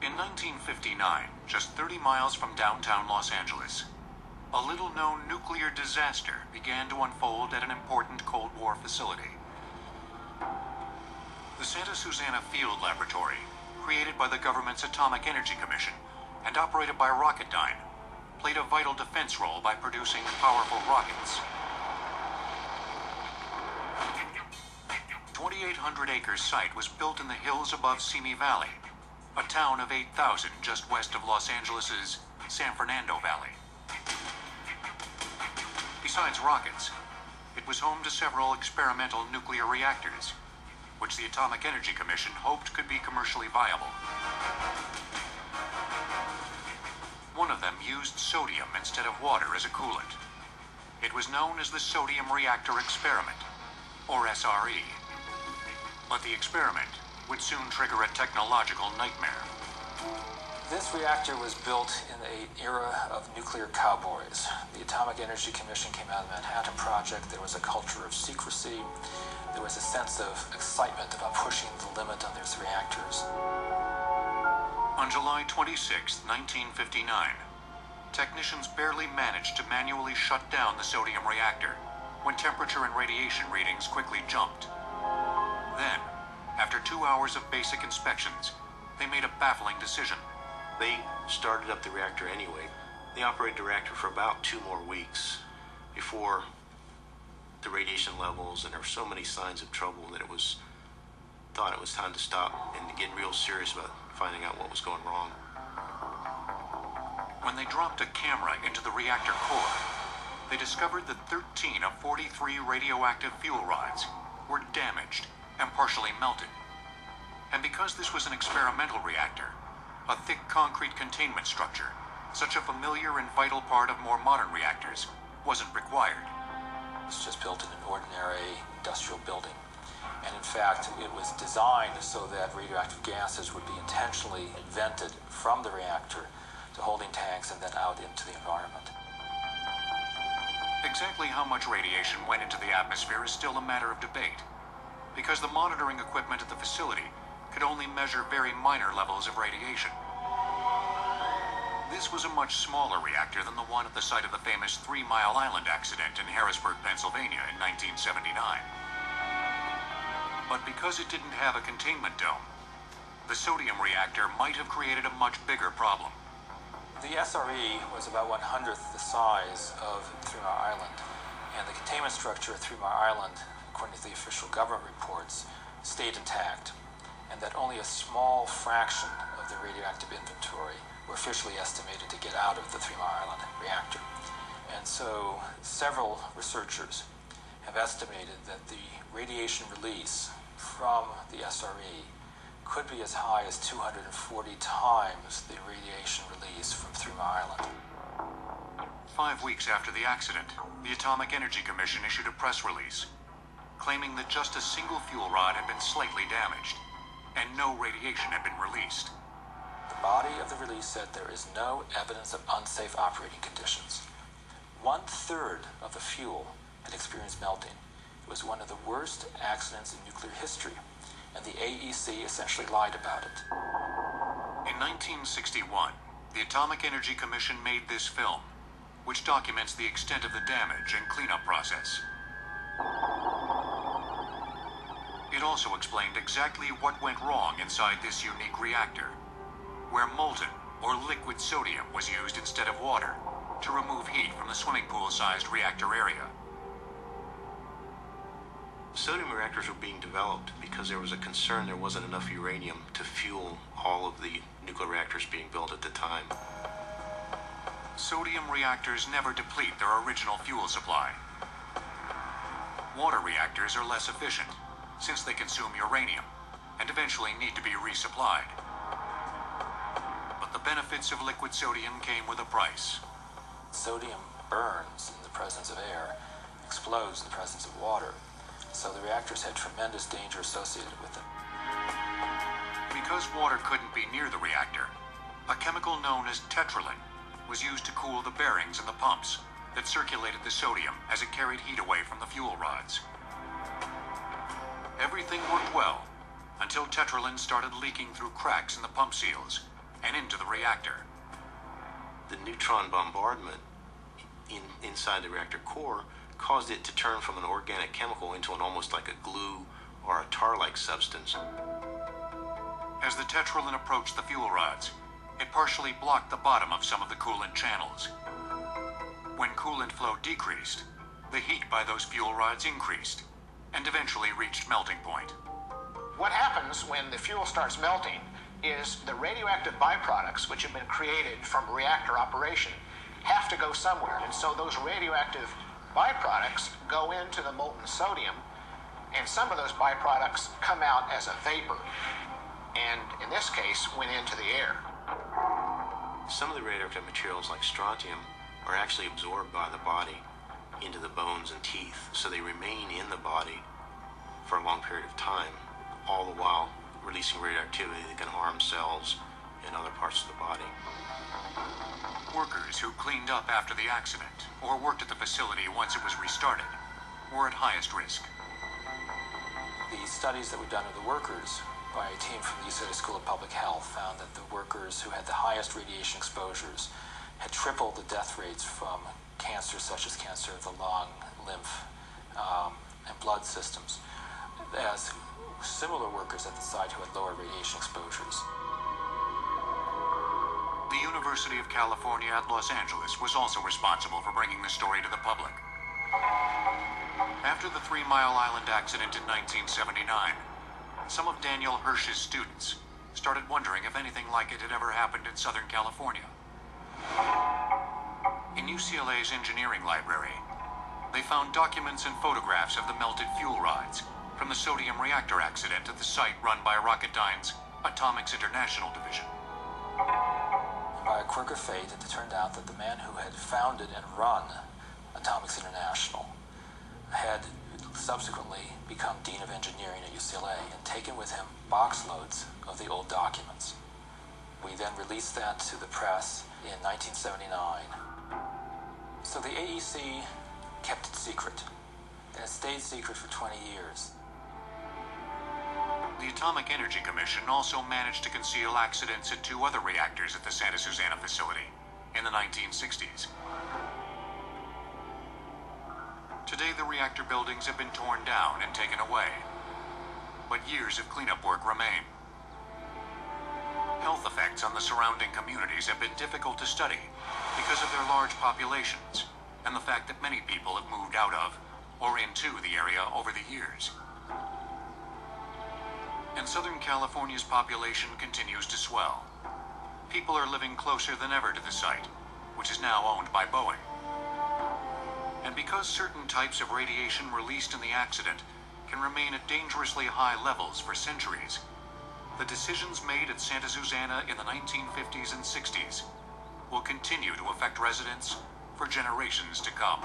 In 1959, just 30 miles from downtown Los Angeles, a little-known nuclear disaster began to unfold at an important Cold War facility. The Santa Susana Field Laboratory, created by the government's Atomic Energy Commission and operated by Rocketdyne, played a vital defense role by producing powerful rockets. 2,800-acre site was built in the hills above Simi Valley, a town of 8,000 just west of Los Angeles' San Fernando Valley. Besides rockets, it was home to several experimental nuclear reactors, which the Atomic Energy Commission hoped could be commercially viable. One of them used sodium instead of water as a coolant. It was known as the Sodium Reactor Experiment, or SRE. But the experiment would soon trigger a technological nightmare. This reactor was built in an era of nuclear cowboys. The Atomic Energy Commission came out of the Manhattan Project. There was a culture of secrecy. There was a sense of excitement about pushing the limit on these reactors. On July 26, 1959, technicians barely managed to manually shut down the sodium reactor when temperature and radiation readings quickly jumped. Then, after 2 hours of basic inspections, they made a baffling decision. They started up the reactor anyway. They operated the reactor for about 2 more weeks before the radiation levels, and there were so many signs of trouble that thought it was time to stop and to get real serious about finding out what was going wrong. When they dropped a camera into the reactor core, they discovered that 13 of 43 radioactive fuel rods were damaged and partially melted. And because this was an experimental reactor, a thick concrete containment structure, such a familiar and vital part of more modern reactors, wasn't required. It's just built in an ordinary industrial building. And in fact, it was designed so that radioactive gases would be intentionally vented from the reactor to holding tanks and then out into the environment. Exactly how much radiation went into the atmosphere is still a matter of debate, because the monitoring equipment at the facility could only measure very minor levels of radiation. This was a much smaller reactor than the one at the site of the famous 3 Mile Island accident in Harrisburg, Pennsylvania in 1979. But because it didn't have a containment dome, the sodium reactor might have created a much bigger problem. The SRE was about 1/100th the size of 3 Mile Island, and the containment structure at 3 Mile Island, according to the official government reports, stayed intact, and that only a small fraction of the radioactive inventory were officially estimated to get out of the 3 Mile Island reactor. And so several researchers have estimated that the radiation release from the SRE could be as high as 240 times the radiation release from 3 Mile Island. 5 weeks after the accident, the Atomic Energy Commission issued a press release claiming that just a single fuel rod had been slightly damaged and no radiation had been released. The body of the release said there is no evidence of unsafe operating conditions. 1/3 of the fuel had experienced melting. It was one of the worst accidents in nuclear history, and the AEC essentially lied about it. In 1961, the Atomic Energy Commission made this film, which documents the extent of the damage and cleanup process. It also explained exactly what went wrong inside this unique reactor, where molten or liquid sodium was used instead of water to remove heat from the swimming pool-sized reactor area. Sodium reactors were being developed because there was a concern there wasn't enough uranium to fuel all of the nuclear reactors being built at the time. Sodium reactors never deplete their original fuel supply. Water reactors are less efficient, since they consume uranium and eventually need to be resupplied. But the benefits of liquid sodium came with a price. Sodium burns in the presence of air, explodes in the presence of water, so the reactors had tremendous danger associated with them. Because water couldn't be near the reactor, a chemical known as tetralin was used to cool the bearings in the pumps that circulated the sodium as it carried heat away from the fuel rods. Everything worked well until tetralin started leaking through cracks in the pump seals, and into the reactor. The neutron bombardment inside the reactor core caused it to turn from an organic chemical into an almost like a glue or a tar-like substance. As the tetralin approached the fuel rods, it partially blocked the bottom of some of the coolant channels. When coolant flow decreased, the heat by those fuel rods increased and eventually reached melting point. What happens when the fuel starts melting is the radioactive byproducts which have been created from reactor operation have to go somewhere. And so those radioactive byproducts go into the molten sodium, and some of those byproducts come out as a vapor, and in this case went into the air. Some of the radioactive materials like strontium are actually absorbed by the body into the bones and teeth, so they remain in the body for a long period of time, all the while releasing radioactivity that can harm cells and other parts of the body. Workers who cleaned up after the accident or worked at the facility once it was restarted were at highest risk. The studies that were done of the workers by a team from the UCLA School of Public Health found that the workers who had the highest radiation exposures had tripled the death rates from cancers such as cancer of the lung, lymph, and blood systems, as similar workers at the site who had lower radiation exposures. The University of California at Los Angeles was also responsible for bringing the story to the public. After the 3 Mile Island accident in 1979, some of Daniel Hirsch's students started wondering if anything like it had ever happened in Southern California. In UCLA's engineering library, they found documents and photographs of the melted fuel rods from the sodium reactor accident at the site run by Rocketdyne's Atomics International division. By a quirk of fate, it turned out that the man who had founded and run Atomics International had subsequently become Dean of Engineering at UCLA and taken with him boxloads of the old documents. We then released that to the press in 1979. So the AEC kept it secret, and it stayed secret for 20 years. The Atomic Energy Commission also managed to conceal accidents at 2 other reactors at the Santa Susana facility in the 1960s. Today, the reactor buildings have been torn down and taken away, but years of cleanup work remain. Health effects on the surrounding communities have been difficult to study because of their large populations and the fact that many people have moved out of or into the area over the years. And Southern California's population continues to swell. People are living closer than ever to the site, which is now owned by Boeing. And because certain types of radiation released in the accident can remain at dangerously high levels for centuries, the decisions made at Santa Susana in the 1950s and 60s will continue to affect residents for generations to come.